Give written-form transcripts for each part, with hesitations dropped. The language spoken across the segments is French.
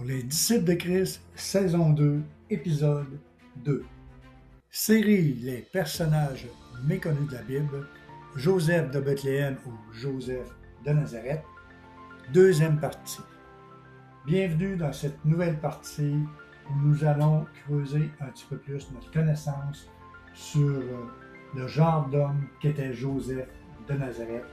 Les disciples de Christ, saison 2, épisode 2. Série Les personnages méconnus de la Bible, Joseph de Bethléem ou Joseph de Nazareth, deuxième partie. Bienvenue dans cette nouvelle partie où nous allons creuser un petit peu plus notre connaissance sur le genre d'homme qu'était Joseph de Nazareth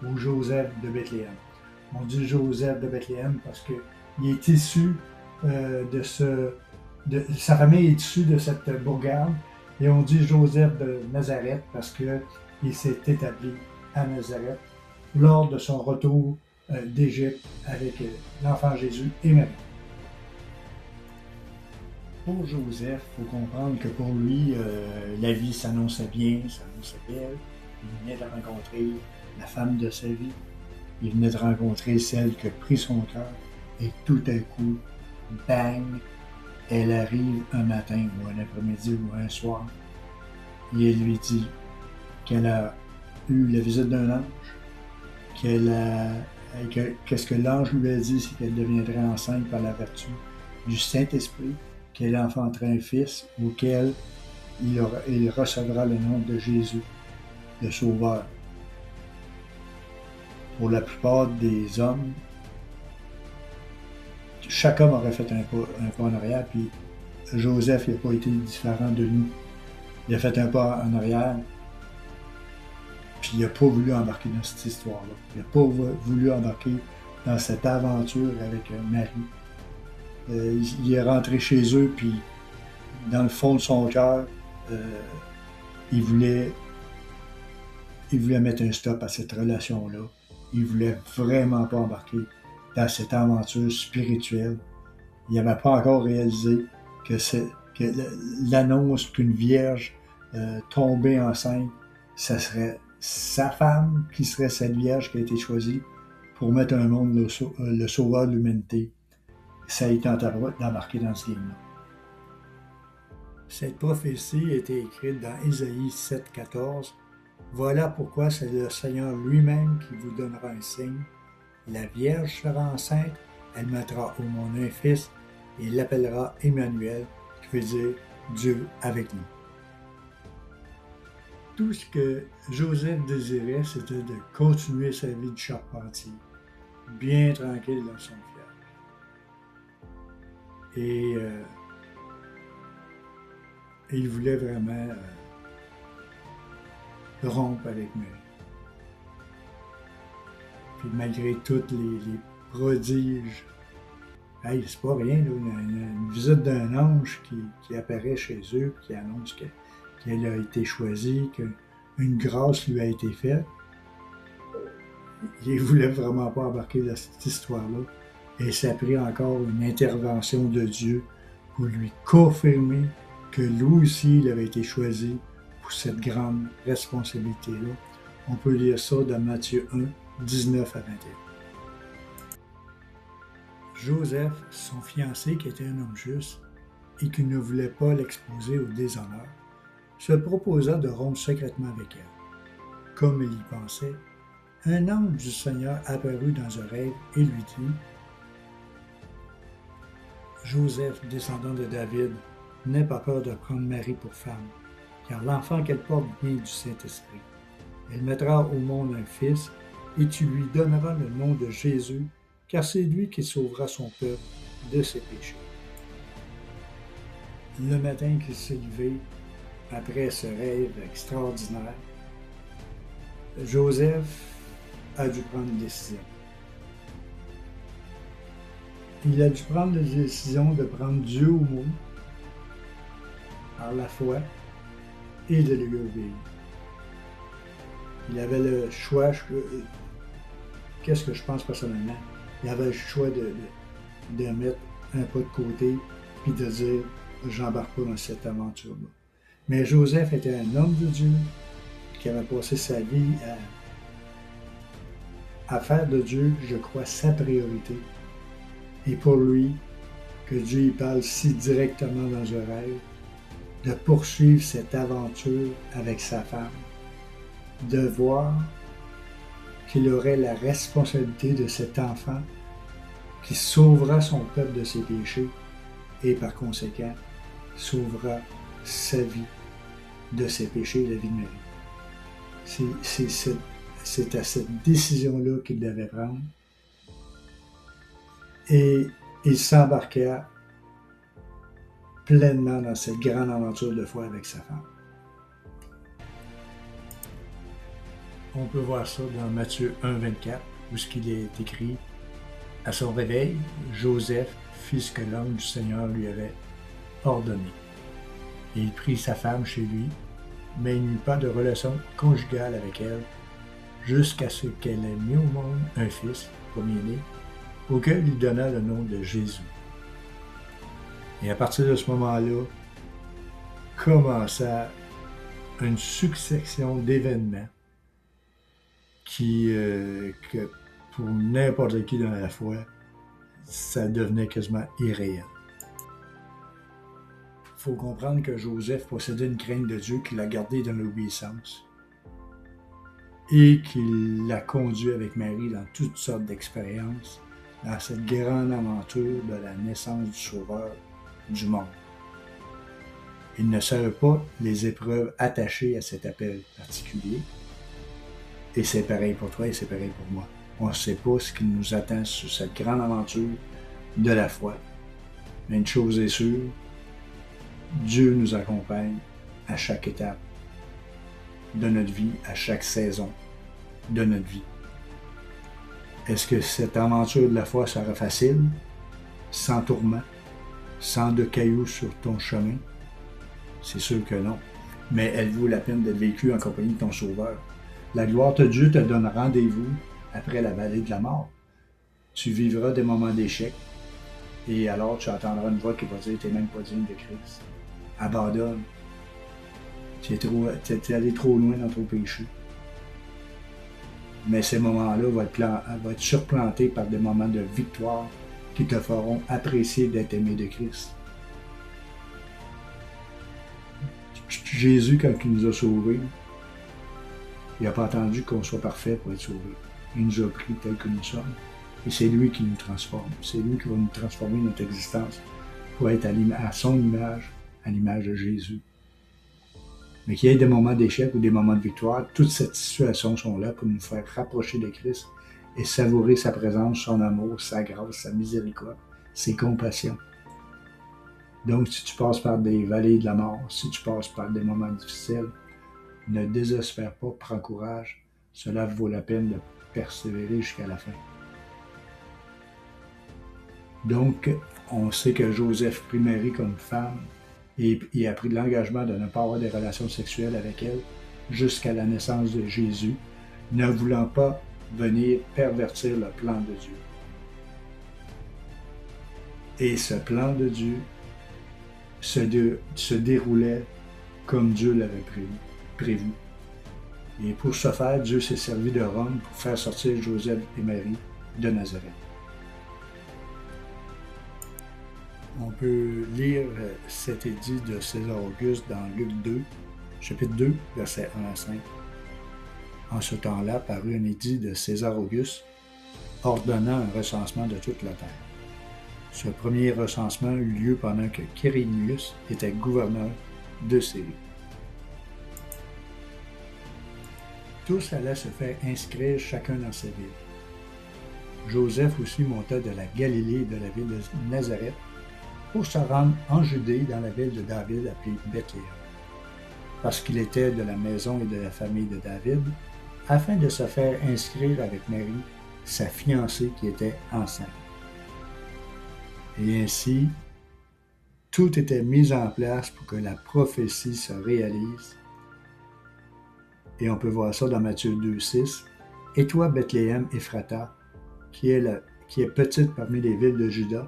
ou Joseph de Bethléem. On dit Joseph de Bethléem parce qu'il est issu sa famille est issue de cette bourgade, et on dit Joseph de Nazareth parce qu'il s'est établi à Nazareth lors de son retour d'Égypte avec l'enfant Jésus et Marie. Pour Joseph, il faut comprendre que pour lui, la vie s'annonçait bien, s'annonçait belle. Il venait de rencontrer la femme de sa vie. Il venait de rencontrer celle qui a pris son cœur. Et tout à coup, bang, elle arrive un matin ou un après-midi ou un soir. Et elle lui dit qu'elle a eu la visite d'un ange, qu'est-ce que l'ange lui a dit, c'est qu'elle deviendrait enceinte par la vertu du Saint-Esprit, qu'elle enfanterait un fils auquel il recevra le nom de Jésus, le Sauveur. Pour la plupart des hommes, chaque homme aurait fait un pas en arrière, puis Joseph n'a pas été différent de nous. Il a fait un pas en arrière, puis il n'a pas voulu embarquer dans cette histoire-là. Il n'a pas voulu embarquer dans cette aventure avec Marie. Il est rentré chez eux, puis dans le fond de son cœur, il voulait mettre un stop à cette relation-là. Il voulait vraiment pas embarquer dans cette aventure spirituelle. Il n'avait pas encore réalisé que l'annonce qu'une vierge tombée enceinte, ça serait sa femme qui serait cette vierge qui a été choisie pour mettre au monde le sauveur de l'humanité. Ça a tenté d'embarquer dans ce game-là. Cette prophétie a été écrite dans Ésaïe 7,14. Voilà pourquoi c'est le Seigneur lui-même qui vous donnera un signe. La Vierge sera enceinte, elle mettra au monde un fils et l'appellera Emmanuel, qui veut dire Dieu avec nous. Tout ce que Joseph désirait, c'était de continuer sa vie de charpentier, bien tranquille dans son village. Et il voulait vraiment rompre avec Marie. Puis malgré tous les prodiges, hey, c'est pas rien, là, une visite d'un ange qui apparaît chez eux, qui annonce qu'elle a été choisie, qu'une grâce lui a été faite. Il ne voulait vraiment pas embarquer dans cette histoire-là. Et ça a pris encore une intervention de Dieu pour lui confirmer que lui aussi, il avait été choisi pour cette grande responsabilité-là. On peut lire ça dans Matthieu 1, 19 à 21. Joseph, son fiancé, qui était un homme juste et qui ne voulait pas l'exposer au déshonneur, se proposa de rompre secrètement avec elle. Comme il y pensait, un ange du Seigneur apparut dans un rêve et lui dit : « Joseph, descendant de David, n'aie pas peur de prendre Marie pour femme, car l'enfant qu'elle porte vient du Saint-Esprit. Elle mettra au monde un fils, et tu lui donneras le nom de Jésus, car c'est lui qui sauvera son peuple de ses péchés. » Le matin qu'il s'est levé, après ce rêve extraordinaire, Joseph a dû prendre une décision. Il a dû prendre la décision de prendre Dieu au mot, par la foi, et de lui obéir. Il avait le choix, qu'est-ce que je pense personnellement, il avait le choix de mettre un pas de côté puis de dire « j'embarque pas dans cette aventure-là ». Mais Joseph était un homme de Dieu qui avait passé sa vie à faire de Dieu, je crois, sa priorité. Et pour lui, que Dieu y parle si directement dans un rêve, de poursuivre cette aventure avec sa femme, de voir qu'il aurait la responsabilité de cet enfant qui sauvera son peuple de ses péchés et par conséquent sauvera sa vie de ses péchés et la vie de Marie. C'est à cette décision-là qu'il devait prendre. Et il s'embarqua pleinement dans cette grande aventure de foi avec sa femme. On peut voir ça dans Matthieu 1, 24, où ce qu'il est écrit: « À son réveil, Joseph fit ce que l'homme du Seigneur lui avait ordonné. Et il prit sa femme chez lui, mais il n'eut pas de relation conjugale avec elle, jusqu'à ce qu'elle ait mis au monde un fils, premier-né, auquel il donna le nom de Jésus. » Et à partir de ce moment-là, commença une succession d'événements que pour n'importe qui dans la foi, ça devenait quasiment irréel. Il faut comprendre que Joseph possédait une crainte de Dieu qui l'a gardé dans l'obéissance et qui l'a conduit avec Marie dans toutes sortes d'expériences, dans cette grande aventure de la naissance du Sauveur du monde. Il ne savait pas les épreuves attachées à cet appel particulier, et c'est pareil pour toi et c'est pareil pour moi. On ne sait pas ce qui nous attend sur cette grande aventure de la foi. Mais une chose est sûre, Dieu nous accompagne à chaque étape de notre vie, à chaque saison de notre vie. Est-ce que cette aventure de la foi sera facile, sans tourment, sans de cailloux sur ton chemin? C'est sûr que non. Mais elle vaut la peine d'être vécue en compagnie de ton Sauveur. La gloire de Dieu te donne rendez-vous après la vallée de la mort. Tu vivras des moments d'échec et alors tu entendras une voix qui va dire « T'es même pas digne de Christ. Abandonne. Tu es allé trop loin dans ton péché. » Mais ces moments-là vont être surplantés par des moments de victoire qui te feront apprécier d'être aimé de Christ. Jésus, quand il nous a sauvés, il n'a pas attendu qu'on soit parfait pour être sauvé. Il nous a pris tel que nous sommes. Et c'est lui qui nous transforme. C'est lui qui va nous transformer notre existence pour être à son image, à l'image de Jésus. Mais qu'il y ait des moments d'échec ou des moments de victoire, toutes ces situations sont là pour nous faire rapprocher de Christ et savourer sa présence, son amour, sa grâce, sa miséricorde, ses compassions. Donc, si tu passes par des vallées de la mort, si tu passes par des moments difficiles, ne désespère pas, prends courage. Cela vaut la peine de persévérer jusqu'à la fin. Donc, on sait que Joseph prit Marie comme femme et il a pris l'engagement de ne pas avoir des relations sexuelles avec elle jusqu'à la naissance de Jésus, ne voulant pas venir pervertir le plan de Dieu. Et ce plan de Dieu se déroulait comme Dieu l'avait prévu. Et pour ce faire, Dieu s'est servi de Rome pour faire sortir Joseph et Marie de Nazareth. On peut lire cet édit de César Auguste dans Luc 2, chapitre 2, versets 1 à 5. En ce temps-là, parut un édit de César Auguste ordonnant un recensement de toute la terre. Ce premier recensement eut lieu pendant que Quirinius était gouverneur de Syrie. Tous allaient se faire inscrire chacun dans sa ville. Joseph aussi monta de la Galilée et de la ville de Nazareth pour se rendre en Judée dans la ville de David appelée Bethléem, parce qu'il était de la maison et de la famille de David, afin de se faire inscrire avec Marie, sa fiancée qui était enceinte. Et ainsi, tout était mis en place pour que la prophétie se réalise. Et on peut voir ça dans Matthieu 2, 6. « Et toi, Bethléem Ephrata, qui est petite parmi les villes de Juda,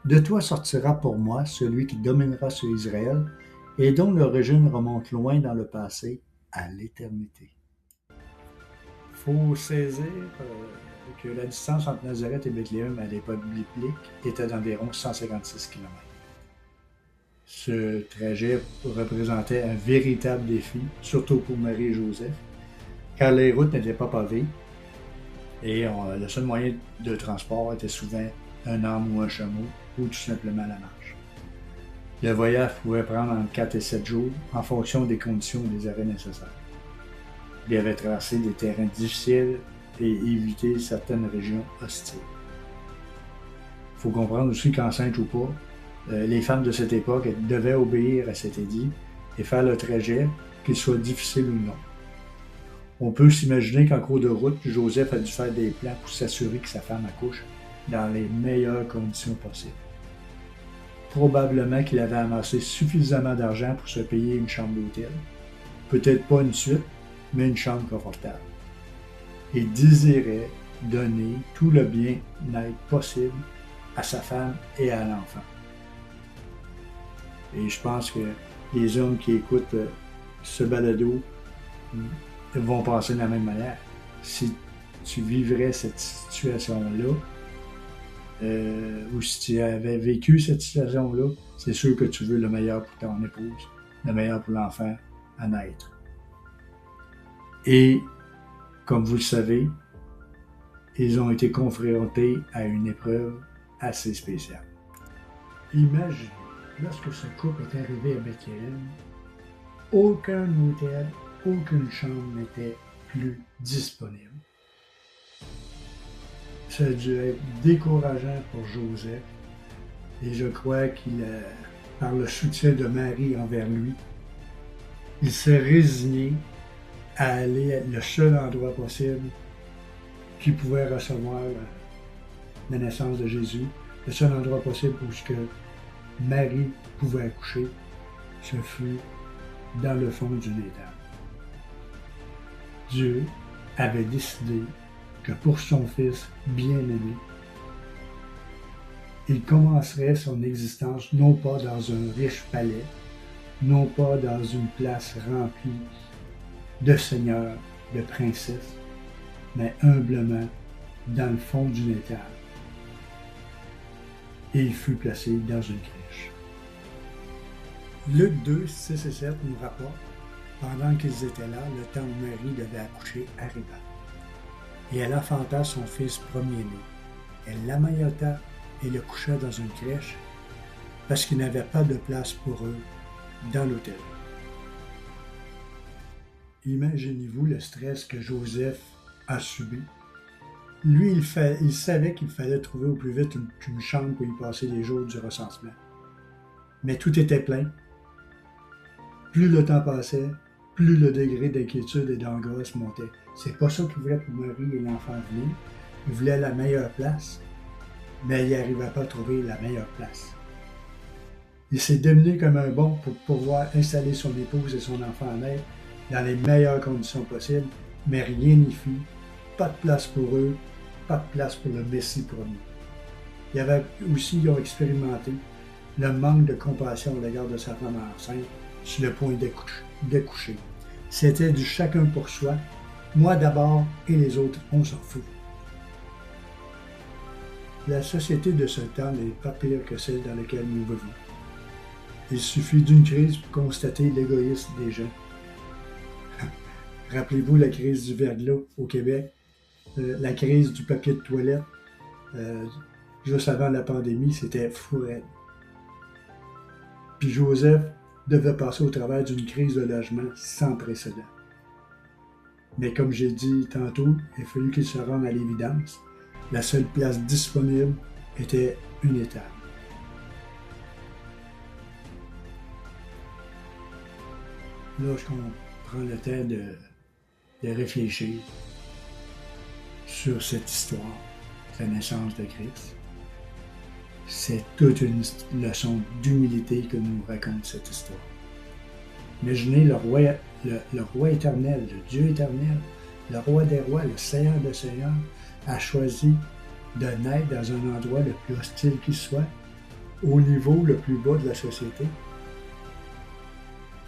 de toi sortira pour moi celui qui dominera sur Israël et dont l'origine remonte loin dans le passé à l'éternité. » Il faut saisir que la distance entre Nazareth et Bethléem à l'époque biblique était d'environ 156 km. Ce trajet représentait un véritable défi, surtout pour Marie et Joseph, car les routes n'étaient pas pavées et le seul moyen de transport était souvent un âne ou un chameau, ou tout simplement la marche. Le voyage pouvait prendre entre 4 et 7 jours en fonction des conditions et des arrêts nécessaires. Il avait traversé des terrains difficiles et évité certaines régions hostiles. Il faut comprendre aussi qu'enceintes ou pas, les femmes de cette époque devaient obéir à cet édit et faire le trajet, qu'il soit difficile ou non. On peut s'imaginer qu'en cours de route, Joseph a dû faire des plans pour s'assurer que sa femme accouche dans les meilleures conditions possibles. Probablement qu'il avait amassé suffisamment d'argent pour se payer une chambre d'hôtel. Peut-être pas une suite, mais une chambre confortable. Et désirait donner tout le bien-être possible à sa femme et à l'enfant. Et je pense que les hommes qui écoutent ce balado vont penser de la même manière. Si tu vivrais cette situation-là, ou si tu avais vécu cette situation-là, c'est sûr que tu veux le meilleur pour ton épouse, le meilleur pour l'enfant à naître. Et, comme vous le savez, ils ont été confrontés à une épreuve assez spéciale. Imaginez, lorsque ce couple est arrivé à Bethléem, aucun hôtel, aucune chambre n'était plus disponible. Ça a dû être décourageant pour Joseph, et je crois par le soutien de Marie envers lui, il s'est résigné à aller le seul endroit possible qu'il pouvait recevoir la naissance de Jésus, le seul endroit possible où Marie pouvait accoucher, ce fut dans le fond d'une étable. Dieu avait décidé que pour son fils bien-aimé, il commencerait son existence non pas dans un riche palais, non pas dans une place remplie de seigneurs, de princesses, mais humblement dans le fond d'une étable. Et il fut placé dans une crèche. Luc 2, 6 et 7 nous rapporte, pendant qu'ils étaient là, le temps où Marie devait accoucher arriva. Et elle enfanta son fils premier-né. Elle l'amaillota et le coucha dans une crèche, parce qu'il n'avait pas de place pour eux dans l'hôtel. Imaginez-vous le stress que Joseph a subi. Lui, il savait qu'il fallait trouver au plus vite une chambre pour y passer les jours du recensement. Mais tout était plein. Plus le temps passait, plus le degré d'inquiétude et d'angoisse montait. C'est pas ça qu'il voulait pour Marie et l'enfant venir. Il voulait la meilleure place, mais il n'arrivait pas à trouver la meilleure place. Il s'est démené comme un bon pour pouvoir installer son épouse et son enfant à naître dans les meilleures conditions possibles, mais rien n'y fut. Pas de place pour eux, pas de place pour le Messie promis. Il y avait aussi, ils ont expérimenté le manque de compassion à l'égard de sa femme enceinte sur le point d'accoucher. C'était du chacun pour soi, moi d'abord et les autres, on s'en fout. La société de ce temps n'est pas pire que celle dans laquelle nous vivons. Il suffit d'une crise pour constater l'égoïsme des gens. Rappelez-vous la crise du verglas au Québec, la crise du papier de toilette, juste avant la pandémie, c'était fou raide. Puis Joseph devait passer au travers d'une crise de logement sans précédent. Mais comme j'ai dit tantôt, il a fallu qu'il se rende à l'évidence. La seule place disponible était une étable. Lorsqu'on prend le temps de réfléchir sur cette histoire, la naissance de Christ, c'est toute une leçon d'humilité que nous raconte cette histoire. Imaginez le roi éternel, le Dieu éternel, le roi des rois, le Seigneur des seigneurs, a choisi de naître dans un endroit le plus hostile qui soit, au niveau le plus bas de la société.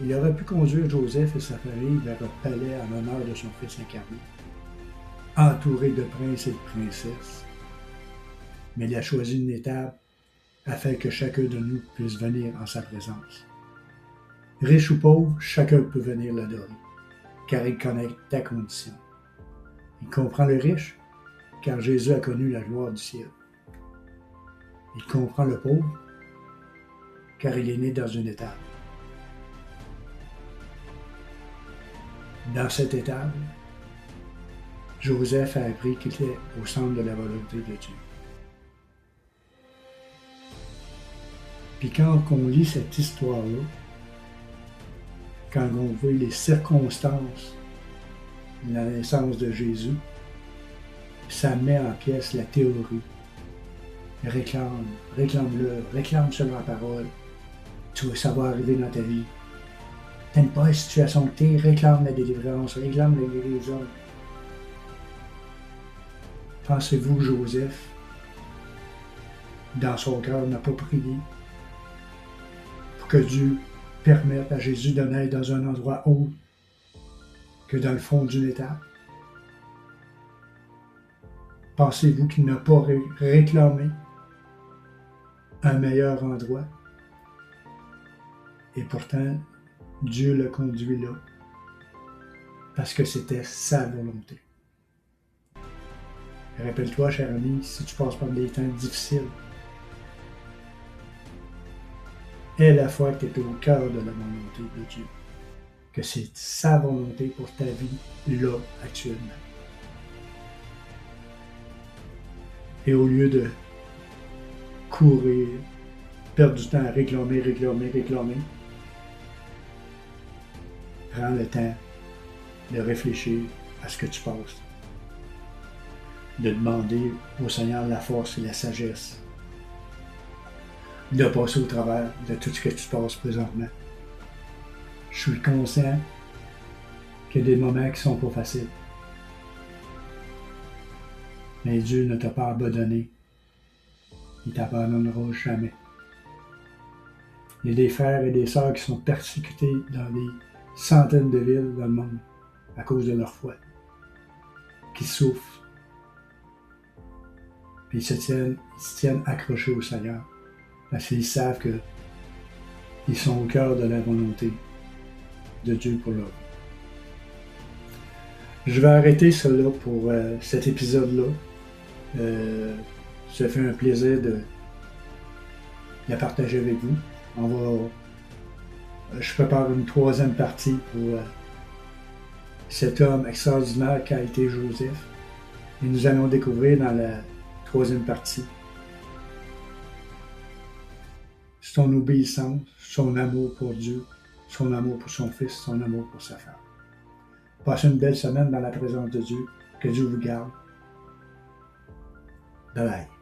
Il aurait pu conduire Joseph et sa famille vers un palais en l'honneur de son fils incarné, entouré de princes et de princesses. Mais il a choisi une étape afin que chacun de nous puisse venir en sa présence. Riche ou pauvre, chacun peut venir l'adorer, car il connaît ta condition. Il comprend le riche, car Jésus a connu la gloire du ciel. Il comprend le pauvre, car il est né dans une étable. Dans cette étable, Joseph a appris qu'il était au centre de la volonté de Dieu. Puis quand on lit cette histoire-là, quand on voit les circonstances de la naissance de Jésus, ça met en pièces la théorie. Réclame-le, réclame sur la parole. Tu veux savoir arriver dans ta vie. T'aimes pas la situation que t'es, réclame la délivrance, réclame la guérison. Pensez-vous Joseph, dans son cœur, n'a pas prié pour que Dieu permette à Jésus de naître dans un endroit autre que dans le fond d'une étape? Pensez-vous qu'il n'a pas réclamé un meilleur endroit? Et pourtant, Dieu le conduit là, parce que c'était sa volonté. Rappelle-toi, cher ami, si tu passes par des temps difficiles, aie la foi que tu es au cœur de la volonté de Dieu, que c'est sa volonté pour ta vie, là, actuellement. Et au lieu de courir, perdre du temps à réclamer, prends le temps de réfléchir à ce que tu passes, de demander au Seigneur la force et la sagesse, de passer au travers de tout ce que tu passes présentement. Je suis conscient qu'il y a des moments qui ne sont pas faciles. Mais Dieu ne t'a pas abandonné. Il ne t'abandonnera jamais. Il y a des frères et des sœurs qui sont persécutés dans des centaines de villes dans le monde à cause de leur foi, qui souffrent. Puis ils se tiennent accrochés au Seigneur, parce qu'ils savent qu'ils sont au cœur de la volonté de Dieu pour leur vie. Je vais arrêter cela pour cet épisode-là. Ça fait un plaisir de la partager avec vous. Je prépare une troisième partie pour cet homme extraordinaire qu'a été Joseph. Et nous allons découvrir dans la troisième partie son obéissance, son amour pour Dieu, son amour pour son fils, son amour pour sa femme. Passez une belle semaine dans la présence de Dieu. Que Dieu vous garde. Bye bye.